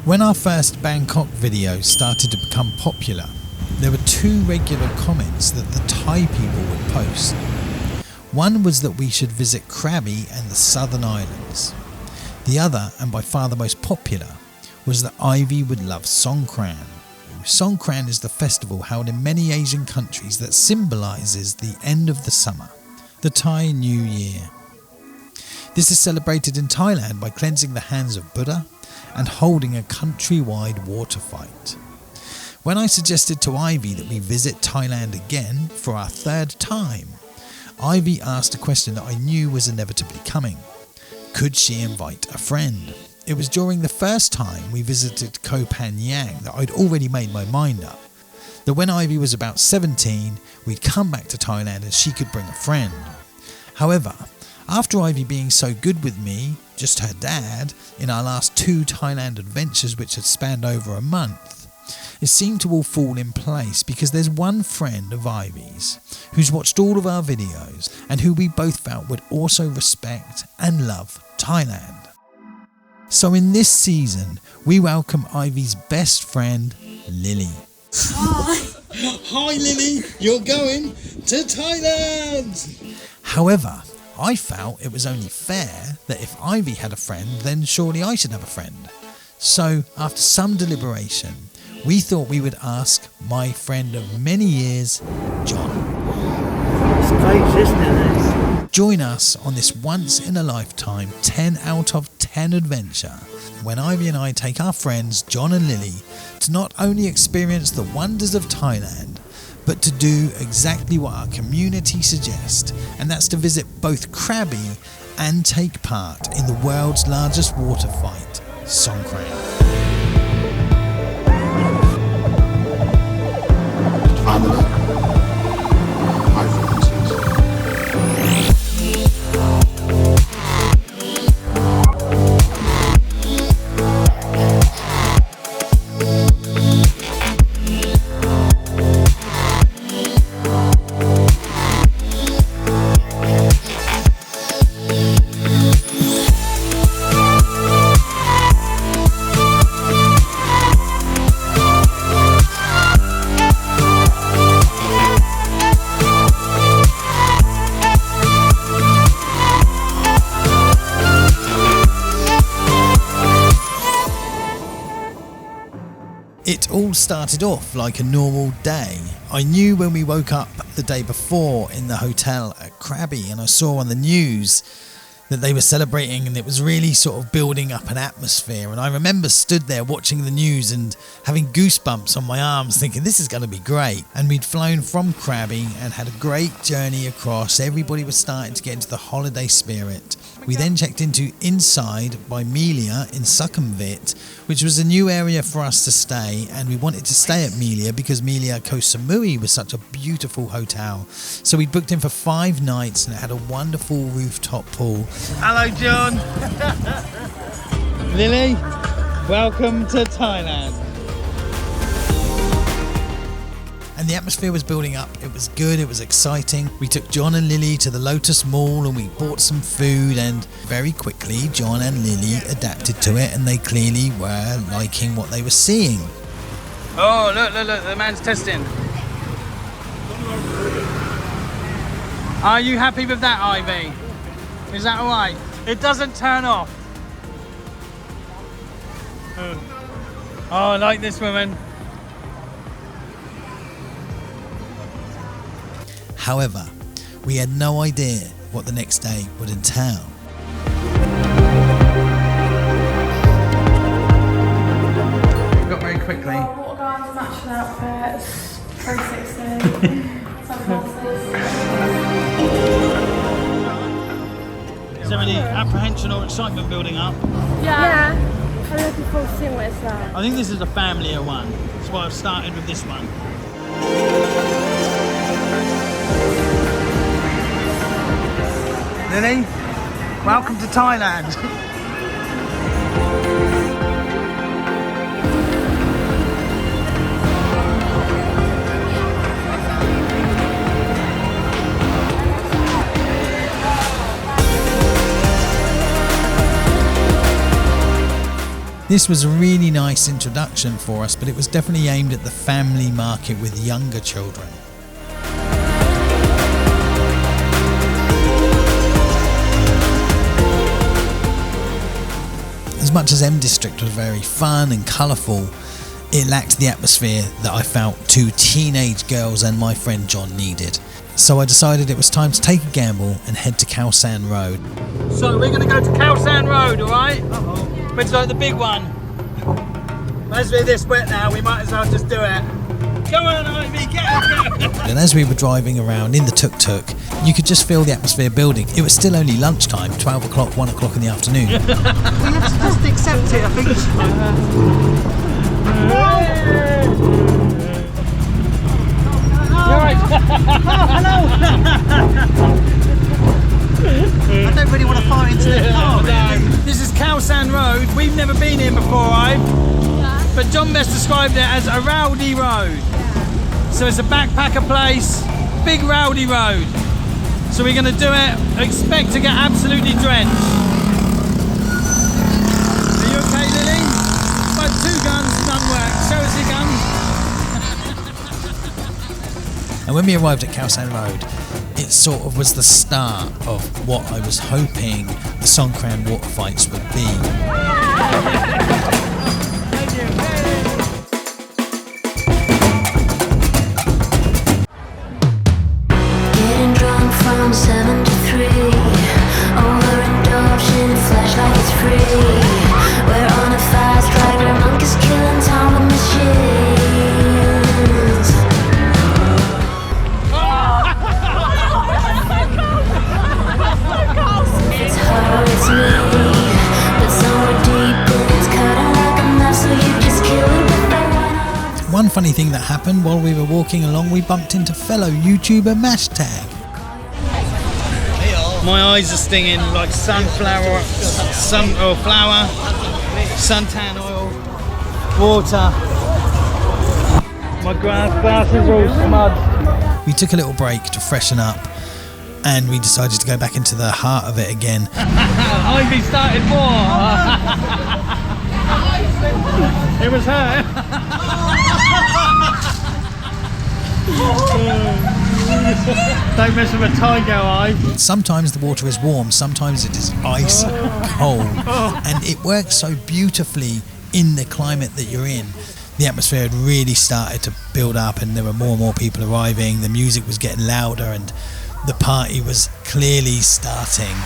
When our first Bangkok video started to become popular, there were two regular comments that the Thai people would post. One was that we should visit Krabi and the southern islands. The other, and by far the most popular, was that Ivy would love Songkran. Songkran is the festival held in many Asian countries that symbolises the end of the summer, the Thai New Year. This is celebrated in Thailand by cleansing the hands of Buddha and holding a countrywide water fight. When I suggested to Ivy that we visit Thailand again for our third time, Ivy asked a question that I knew was inevitably coming. Could she invite a friend? It was during the first time we visited Koh Phangan that I'd already made my mind up, that when Ivy was about 17, we'd come back to Thailand and she could bring a friend. However, after Ivy being so good with me, just her dad, in our last 2 Thailand adventures which had spanned over a month, it seemed to all fall in place because there's one friend of Ivy's who's watched all of our videos and who we both felt would also respect and love Thailand. So in this season, we welcome Ivy's best friend, Lily. Hi. Hi Lily, you're going to Thailand! However, I felt it was only fair that if Ivy had a friend, then surely I should have a friend. So after some deliberation, we thought we would ask my friend of many years, John. It's great, isn't it? Join us on this once in a lifetime 10 out of 10 adventure when Ivy and I take our friends John and Lily to not only experience the wonders of Thailand, but to do exactly what our community suggests, and that's to visit both Krabi and take part in the world's largest water fight, Songkran. It all started off like a normal day. I knew when we woke up the day before in the hotel at Krabi and I saw on the news that they were celebrating and it was really sort of building up an atmosphere, and I remember stood there watching the news and having goosebumps on my arms thinking this is going to be great. And we'd flown from Krabi and had a great journey across. Everybody was starting to get into the holiday spirit. We then checked into INNSiDE by Melia in Sukhumvit, which was a new area for us to stay, and we wanted to stay at Melia because Melia Koh Samui was such a beautiful hotel. So we booked in for 5 nights and it had a wonderful rooftop pool. Hello John! Lily, welcome to Thailand. And the atmosphere was building up. It was good, it was exciting. We took John and Lily to the Lotus Mall and we bought some food, and very quickly John and Lily adapted to it and they clearly were liking what they were seeing. Oh, look, the man's testing. Are you happy with that, Ivy? Is that alright? It doesn't turn off. Oh, I like this woman. However, we had no idea what the next day would entail. We got very quickly. Water gardens, matching outfits, 360, sunglasses. Is there any apprehension or excitement building up? Yeah. I'm looking forward to seeing what it's like. I think this is a familiar one. That's why I've started with this one. Lily, welcome to Thailand. This was a really nice introduction for us, but it was definitely aimed at the family market with younger children. As much as M District was very fun and colourful, it lacked the atmosphere that I felt two teenage girls and my friend John needed. So I decided it was time to take a gamble and head to Khoasan Road. So we're going to go to Khoasan Road, alright? Which is like the big one. As we're this wet now, we might as well just do it. Come on, Ivy, get it! And as we were driving around in the Tuk Tuk, you could just feel the atmosphere building. It was still only lunchtime, 12 o'clock, 1 o'clock in the afternoon. We have to just accept it, I think. I don't really want to fire into the car. This is Khoasan Road. We've never been here before, but John best described it as a rowdy road. So it's a backpacker place, big rowdy road. So we're going to do it. Expect to get absolutely drenched. Are you okay, Lily? But 2 guns, none work. Show us your guns. And when we arrived at Khoasan Road, it sort of was the start of what I was hoping the Songkran water fights would be. Getting drunk from 7 to 3. Overindulging, flash like it's free. We're on a fast ride where monkeys killing time with machines. It's her, it's me, but somewhere deep it's cutting like a knife, so you just kill it with the one. One funny thing that happened while we were walking along, we bumped into fellow YouTuber Mashtag. My eyes are stinging like sunflower, flour, suntan oil, water. My glasses are all smudged. We took a little break to freshen up and we decided to go back into the heart of it again. Ivy started more. It was her. Don't mess with a tiger, Ivy. Sometimes the water is warm, sometimes it is ice cold, and it works so beautifully in the climate that you're in. The atmosphere had really started to build up and there were more and more people arriving, the music was getting louder and the party was clearly starting.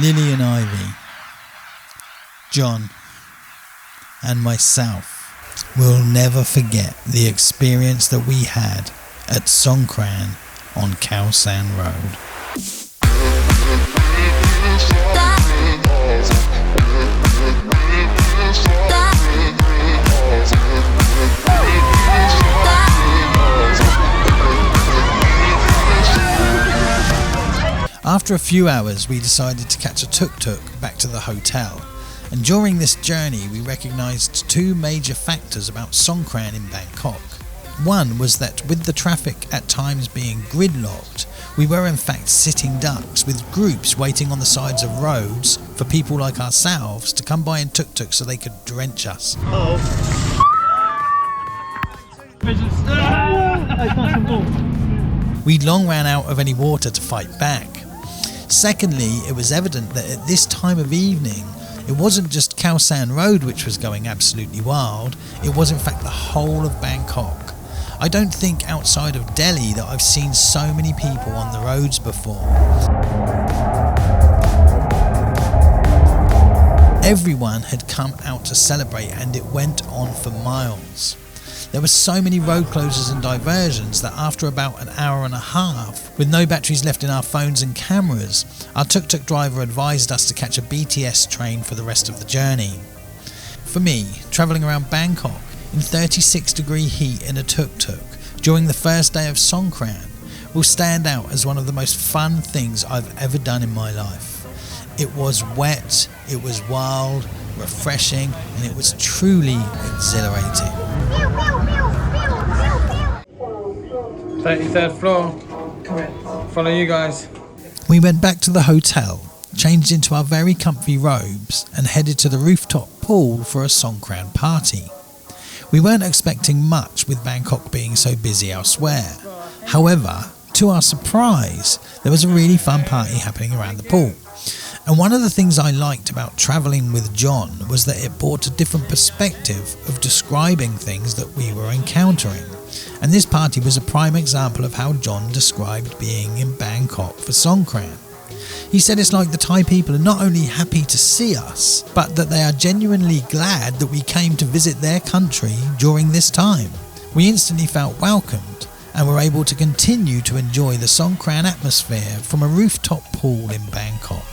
Lily and Ivy, John and myself will never forget the experience that we had at Songkran on Khaosan Road. After a few hours, we decided to catch a tuk-tuk back to the hotel, and during this journey we recognised 2 major factors about Songkran in Bangkok. One was that with the traffic at times being gridlocked, we were in fact sitting ducks with groups waiting on the sides of roads for people like ourselves to come by in tuk-tuk so they could drench us. We'd long ran out of any water to fight back. Secondly, it was evident that at this time of evening, it wasn't just Khoasan Road which was going absolutely wild, it was in fact the whole of Bangkok. I don't think outside of Delhi that I've seen so many people on the roads before. Everyone had come out to celebrate and it went on for miles. There were so many road closures and diversions that after about an hour and a half, with no batteries left in our phones and cameras, our tuk-tuk driver advised us to catch a BTS train for the rest of the journey. For me, travelling around Bangkok in 36-degree heat in a tuk-tuk during the first day of Songkran will stand out as one of the most fun things I've ever done in my life. It was wet, it was wild, refreshing, and it was truly exhilarating. 33rd floor. Correct. Follow you guys. We went back to the hotel, changed into our very comfy robes, and headed to the rooftop pool for a Songkran party. We weren't expecting much with Bangkok being so busy elsewhere. However, to our surprise, there was a really fun party happening around the pool. And one of the things I liked about travelling with John was that it brought a different perspective of describing things that we were encountering. And this party was a prime example of how John described being in Bangkok for Songkran. He said it's like the Thai people are not only happy to see us, but that they are genuinely glad that we came to visit their country during this time. We instantly felt welcomed and were able to continue to enjoy the Songkran atmosphere from a rooftop pool in Bangkok.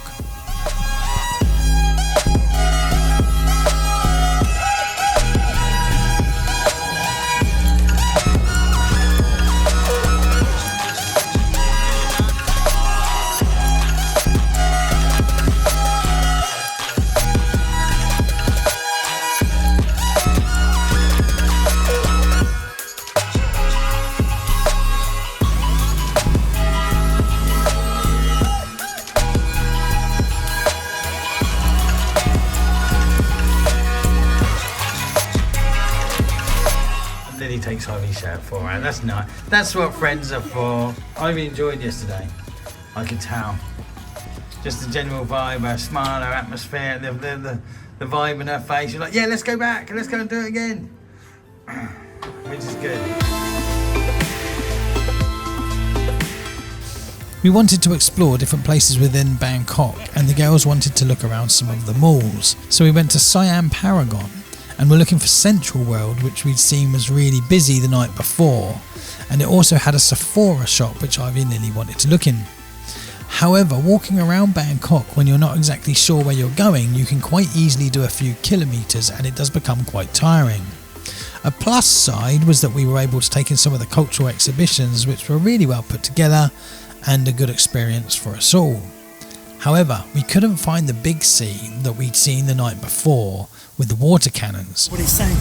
Lily takes Ivy's shirt for her. That's nice. That's what friends are for. Ivy enjoyed yesterday. I could tell. Just the general vibe, her smile, her atmosphere, the vibe in her face. You're like, yeah, let's go back. Let's go and do it again. Which is good. We wanted to explore different places within Bangkok, and the girls wanted to look around some of the malls. So we went to Siam Paragon, and we're looking for Central World, which we'd seen was really busy the night before, and it also had a Sephora shop which Ivy and Lily wanted to look in. However, walking around Bangkok when you're not exactly sure where you're going, you can quite easily do a few kilometres and it does become quite tiring. A plus side was that we were able to take in some of the cultural exhibitions which were really well put together and a good experience for us all. However, we couldn't find the big scene that we'd seen the night before with the water cannons. What are you saying?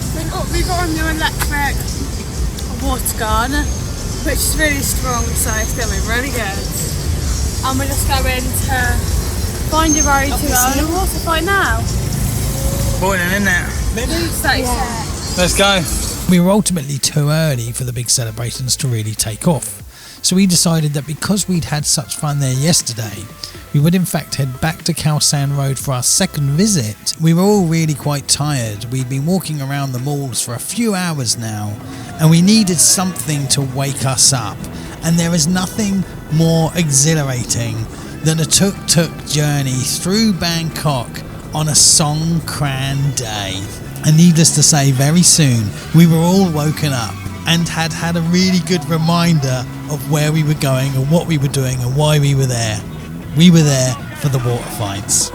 We got a new electric water gun, which is really strong, so it's going to be really good. And we're just going to find a road to go on a water fight now. Boiling, isn't it? So, yeah. Let's go. We were ultimately too early for the big celebrations to really take off. So we decided that because we'd had such fun there yesterday, we would in fact head back to Khoasan Road for our second visit. We were all really quite tired. We'd been walking around the malls for a few hours now, and we needed something to wake us up. And there is nothing more exhilarating than a tuk-tuk journey through Bangkok on a Songkran day. And needless to say, very soon we were all woken up and had a really good reminder of where we were going and what we were doing and why we were there. We were there for the water fights.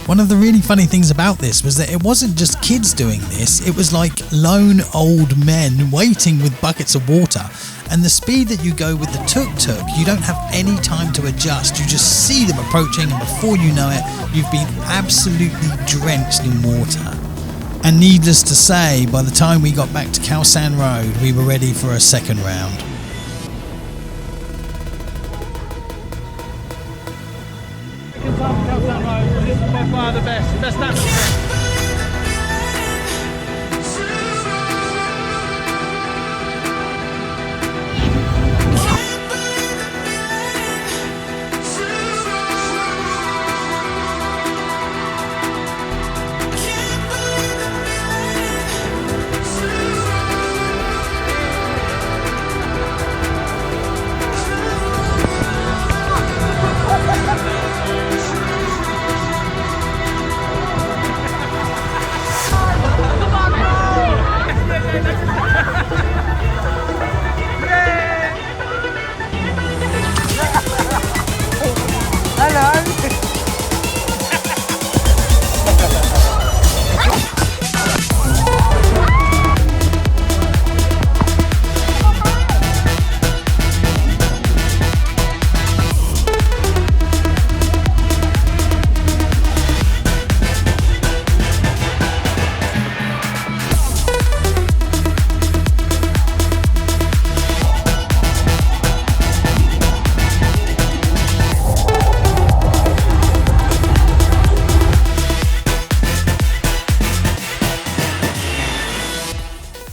One of the really funny things about this was that it wasn't just kids doing this, it was like lone old men waiting with buckets of water. And the speed that you go with the tuk-tuk, you don't have any time to adjust. You just see them approaching, and before you know it, you've been absolutely drenched in water. And needless to say, by the time we got back to Khoasan Road, we were ready for a second round. This is by far the best atmosphere.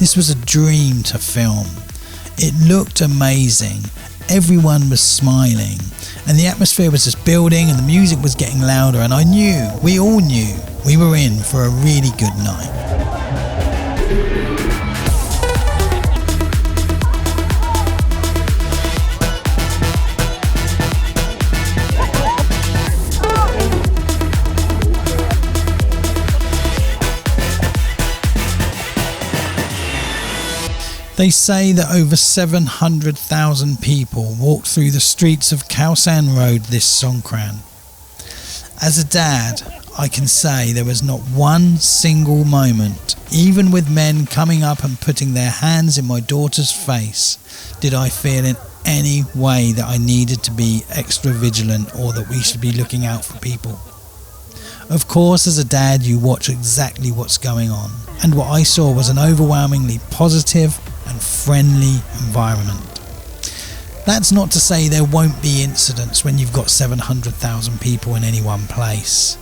This was a dream to film. It looked amazing. Everyone was smiling and the atmosphere was just building and the music was getting louder, and I knew, we all knew, we were in for a really good night. They say that over 700,000 people walked through the streets of Khaosan Road this Songkran. As a dad, I can say there was not one single moment, even with men coming up and putting their hands in my daughter's face, did I feel in any way that I needed to be extra vigilant or that we should be looking out for people. Of course, as a dad, you watch exactly what's going on, and what I saw was an overwhelmingly positive and friendly environment. That's not to say there won't be incidents when you've got 700,000 people in any one place.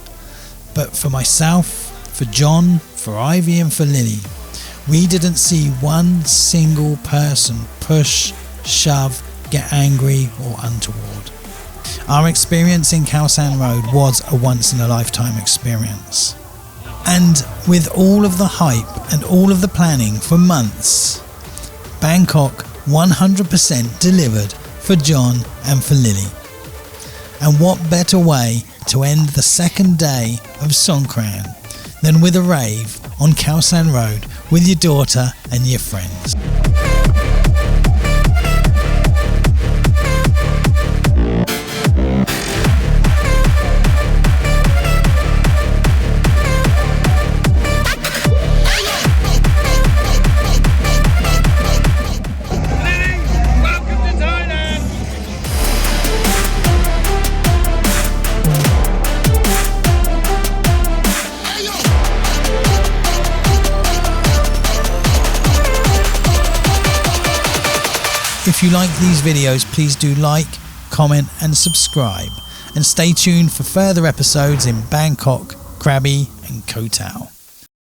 But for myself, for John, for Ivy and for Lily, we didn't see one single person push, shove, get angry or untoward. Our experience in Khaosan Road was a once-in-a-lifetime experience. And with all of the hype and all of the planning for months, Bangkok 100% delivered for John and for Lily. And what better way to end the second day of Songkran than with a rave on Khaosan Road with your daughter and your friends. If you like these videos, please do like, comment and subscribe, and stay tuned for further episodes in Bangkok, Krabi and Koh Tao.